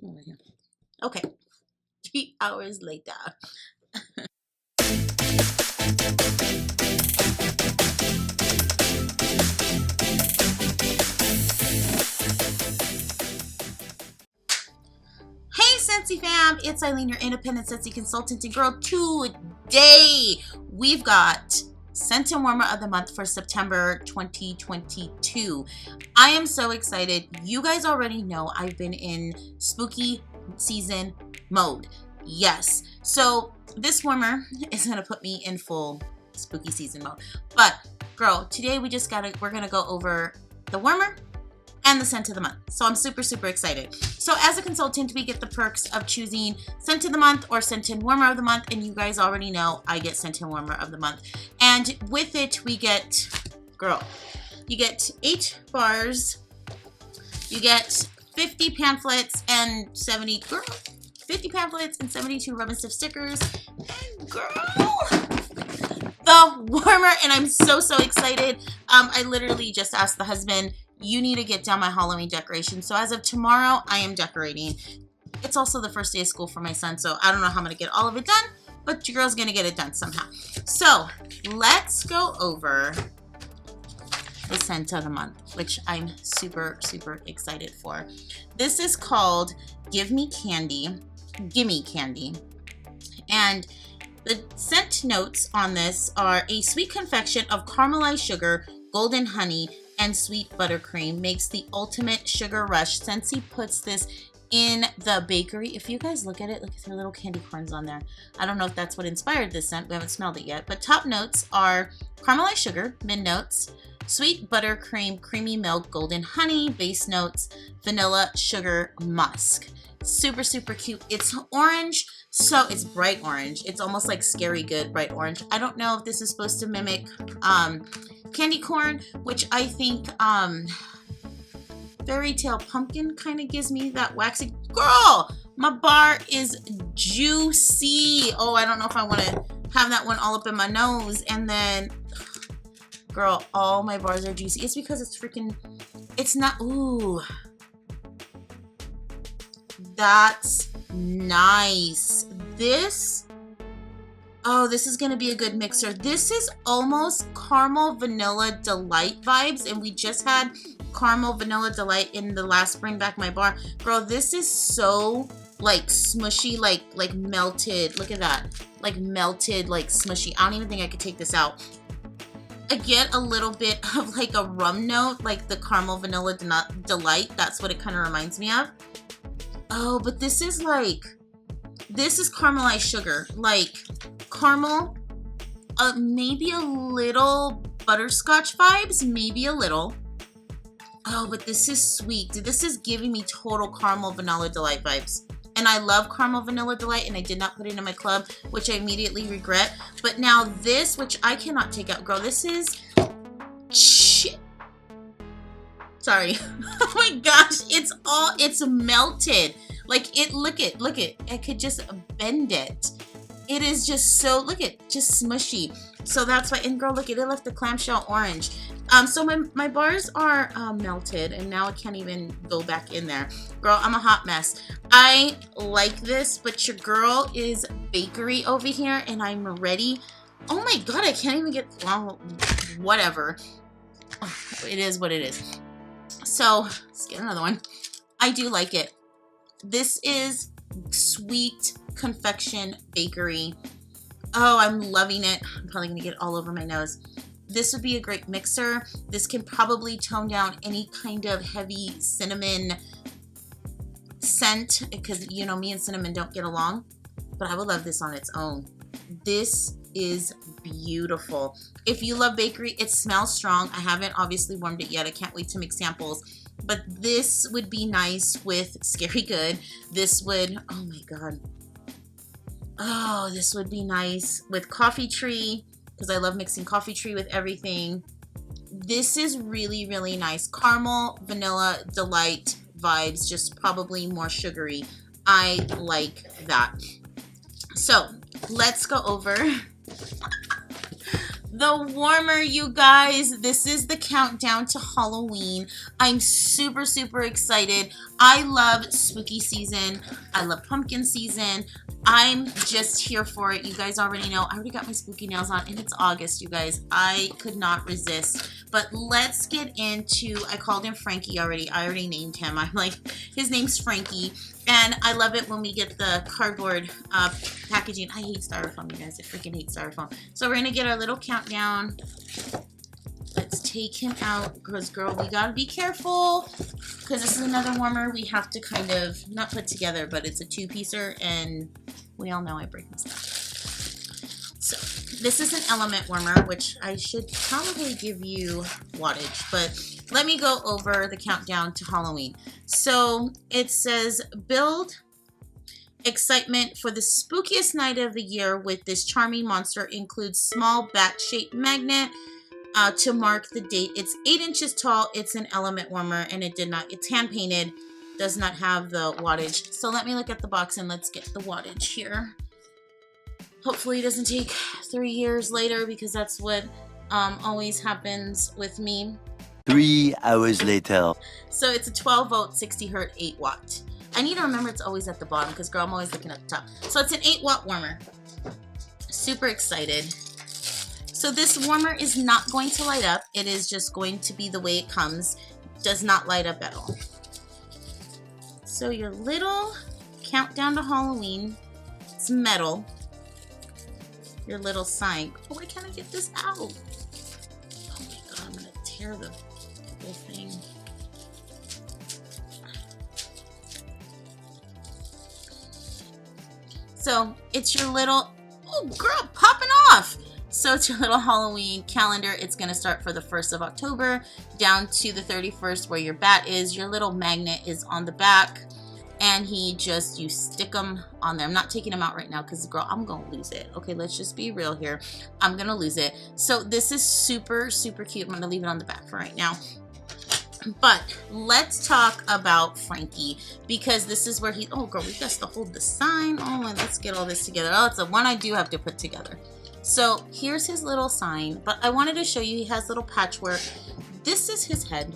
Over here. Okay, 3 hours later. Hey Scentsy Fam, it's Eileen, your independent Scentsy consultant, and girl, today we've got Scent and Warmer of the Month for September 2022. I am so excited. You guys already know I've been in spooky season mode. Yes. So this warmer is going to put me in full spooky season mode. But girl, today we're going to go over the warmer and the scent of the month. So I'm super, super excited. So as a consultant, we get the perks of choosing scent of the month or scent and warmer of the month. And you guys already know I get scent and warmer of the month. And with it, we get, girl, you get 8 bars. You get 50 pamphlets and 70, girl, 50 pamphlets and 72 rub and stiff stickers. And girl, the warmer, and I'm so, so excited. I literally just asked the husband, you need to get down my Halloween decoration. So as of tomorrow, I am decorating. It's also the first day of school for my son, so I don't know how I'm going to get all of it done, but your girl's going to get it done somehow. So let's go over the scent of the month, which I'm super, super excited for. This is called Gimme Candy. And the scent notes on this are a sweet confection of caramelized sugar, golden honey, and sweet buttercream makes the ultimate sugar rush. Scentsy puts this in the bakery. If you guys look at it, look at their little candy corns on there. I don't know if that's what inspired this scent. We haven't smelled it yet. But top notes are caramelized sugar, mid notes, sweet buttercream, creamy milk, golden honey, base notes, vanilla, sugar, musk. Super, super cute. It's orange, so it's bright orange. It's almost like scary good bright orange. I don't know if this is supposed to mimic candy corn, which I think fairy tale pumpkin kind of gives me that waxy. Girl, my bar is juicy. Oh, I don't know if I want to have that one all up in my nose. And then, girl, all my bars are juicy. It's because it's freaking, it's not, ooh. That's nice. This, oh, this is going to be a good mixer. This is almost caramel vanilla delight vibes, and we just had caramel vanilla delight in the last Bring Back My Bar. Girl, this is so like smushy, like melted. Look at that. Like melted, like smushy. I don't even think I could take this out. I get a little bit of like a rum note, like the caramel vanilla delight. That's what it kind of reminds me of. Oh, but this is like, this is caramelized sugar, like caramel, maybe a little butterscotch vibes, maybe a little. Oh, but this is sweet. This is giving me total caramel vanilla delight vibes. And I love caramel vanilla delight, and I did not put it in my club, which I immediately regret. But now this, which I cannot take out, girl, this is shit. Sorry. Oh my gosh, it's melted. Like it, look it, I could just bend it. It is just so, look it, just smushy. So that's why, and girl, look it left the clamshell orange. So my bars are melted, and now I can't even go back in there. Girl, I'm a hot mess. I like this, but your girl is bakery over here, and I'm ready. Oh my God, I can't even get, well, whatever. Oh, it is what it is. So let's get another one. I do like it. This is sweet confection bakery. Oh, I'm loving it. I'm probably gonna get it all over my nose. This would be a great mixer. This can probably tone down any kind of heavy cinnamon scent, because you know me and cinnamon don't get along, but I would love this on its own. This is beautiful. If you love bakery, it smells strong. I haven't obviously warmed it yet. I can't wait to make samples, but this would be nice with Scary Good. This would, oh my God. Oh, this would be nice with Coffee Tree, because I love mixing Coffee Tree with everything. This is really, really nice. Caramel, vanilla, delight vibes, just probably more sugary. I like that. So let's go over the warmer, you guys. This is the countdown to Halloween. I'm super, super excited. I love spooky season. I love pumpkin season. I'm just here for it. You guys already know. I already got my spooky nails on, and it's August, you guys. I could not resist. But let's get into, I called him Frankie already. I already named him. I'm like, his name's Frankie. And I love it when we get the cardboard packaging. I hate styrofoam, you guys. I freaking hate styrofoam. So we're going to get our little countdown. Let's take him out because, girl, we got to be careful because this is another warmer we have to kind of not put together, but it's a two-piecer, and we all know I break my stuff. So this is an element warmer, which I should probably give you wattage, but let me go over the countdown to Halloween. So it says, build excitement for the spookiest night of the year with this charming monster. Includes small bat-shaped magnet to mark the date. It's 8 inches tall. It's an element warmer, and it's hand painted, does not have the wattage. So let me look at the box and let's get the wattage here. Hopefully it doesn't take 3 years later, because that's what always happens with me. 3 hours later. So it's a 12 volt, 60 hertz, 8 watt. I need to remember it's always at the bottom because, girl, I'm always looking at the top. So it's an 8 watt warmer. Super excited. So this warmer is not going to light up. It is just going to be the way it comes. Does not light up at all. So your little countdown to Halloween. It's metal. Your little sign. Oh, why can't I get this out? Oh my god, I'm gonna tear the whole thing. So it's your little, oh girl, popping off. So it's your little Halloween calendar. It's going to start for the 1st of October down to the 31st where your bat is. Your little magnet is on the back, and you stick them on there. I'm not taking them out right now because, girl, I'm going to lose it. Okay, let's just be real here. I'm going to lose it. So this is super, super cute. I'm going to leave it on the back for right now. But let's talk about Frankie, because this is where oh, girl, we got to hold the sign. Oh, and let's get all this together. Oh, it's the one I do have to put together. So here's his little sign, but I wanted to show you he has little patchwork. This is his head.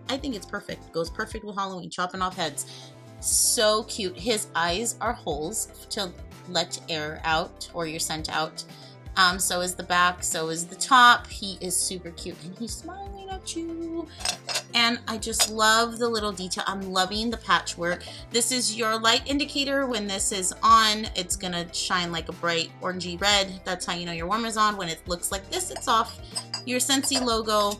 I think it's perfect. Goes perfect with Halloween, chopping off heads. So cute. His eyes are holes to let air out or your scent out. So is the back, so is the top. He is super cute, and he's smiling at you. And I just love the little detail. I'm loving the patchwork. This is your light indicator. When this is on, it's gonna shine like a bright orangey red. That's how you know your warmer's on. When it looks like this, it's off. Your Scentsy logo.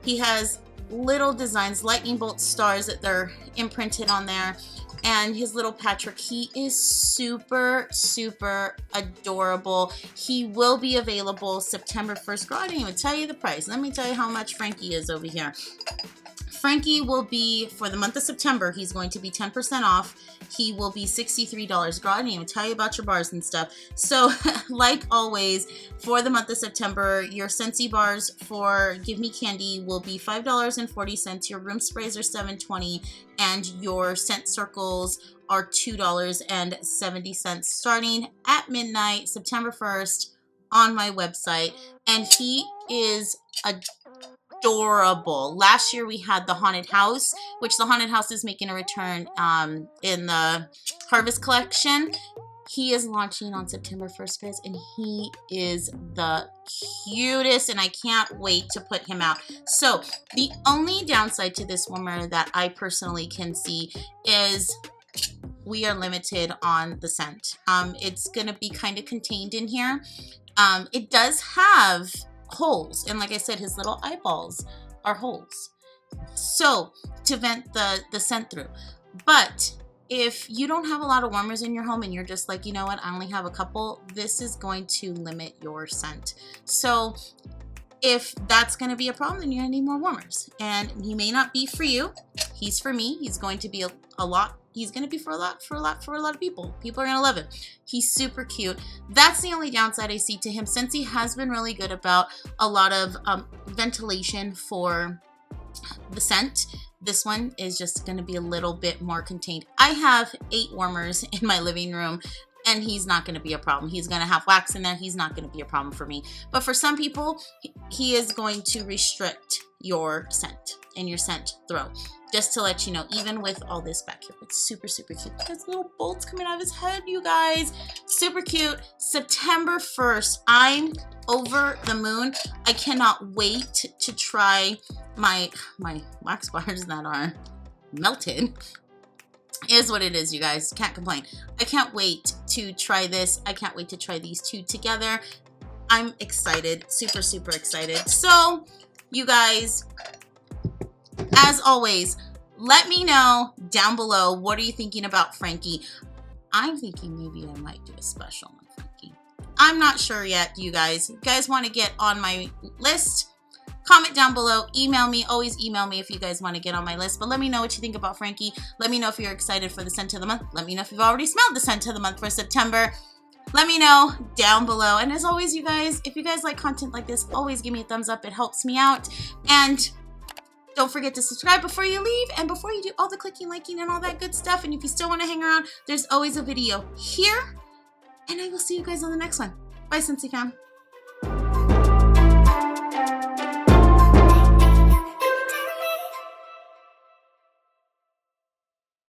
He has little designs, lightning bolt stars that they're imprinted on there. And his little patchwork, he is super, super adorable. He will be available September 1st. Girl, I didn't even tell you the price. Let me tell you how much Frankie is over here. Frankie will be, for the month of September, he's going to be 10% off. He will be $63. Girl, I didn't even tell you about your bars and stuff. So, like always, for the month of September, your Scentsy bars for Give Me Candy will be $5.40. Your room sprays are $7.20, and your scent circles are $2.70, starting at midnight, September 1st, on my website. And he is adorable. Last year we had the haunted house, which the haunted house is making a return in the Harvest collection. He is launching on September 1st, guys, and he is the cutest, and I can't wait to put him out. So the only downside to this warmer that I personally can see is we are limited on the scent. It's gonna be kind of contained in here. It does have holes, and like I said, his little eyeballs are holes, so to vent the scent through. But if you don't have a lot of warmers in your home and you're just like, you know what, I only have a couple, this is going to limit your scent. So if that's going to be a problem, then you're going to need more warmers. And he may not be for you. He's for me. He's going to be a lot. He's going to be for a lot of people. People are going to love him. He's super cute. That's the only downside I see to him. Scentsy has been really good about a lot of ventilation for the scent. This one is just going to be a little bit more contained. I have 8 warmers in my living room, and he's not going to be a problem. He's going to have wax in there. He's not going to be a problem for me. But for some people, he is going to restrict your scent and your scent throw. Just to let you know, even with all this back here, it's super, super cute. He has little bolts coming out of his head, you guys. Super cute. September 1st, I'm over the moon. I cannot wait to try my wax bars that are melted. Is what it is, you guys. Can't complain. I can't wait to try this. I can't wait to try these two together. I'm excited. Super, super excited. So, you guys, as always, let me know down below, what are you thinking about Frankie? I'm thinking maybe I might do a special on Frankie. I'm not sure yet, you guys. If you guys want to get on my list, comment down below, email me, always email me if you guys want to get on my list. But let me know what you think about Frankie. Let me know if you're excited for the scent of the month. Let me know if you've already smelled the scent of the month for September. Let me know down below. And as always, you guys, if you guys like content like this, always give me a thumbs up. It helps me out. And don't forget to subscribe before you leave and before you do all the clicking, liking, and all that good stuff. And if you still want to hang around, there's always a video here. And I will see you guys on the next one. Bye, Scentsy Fam.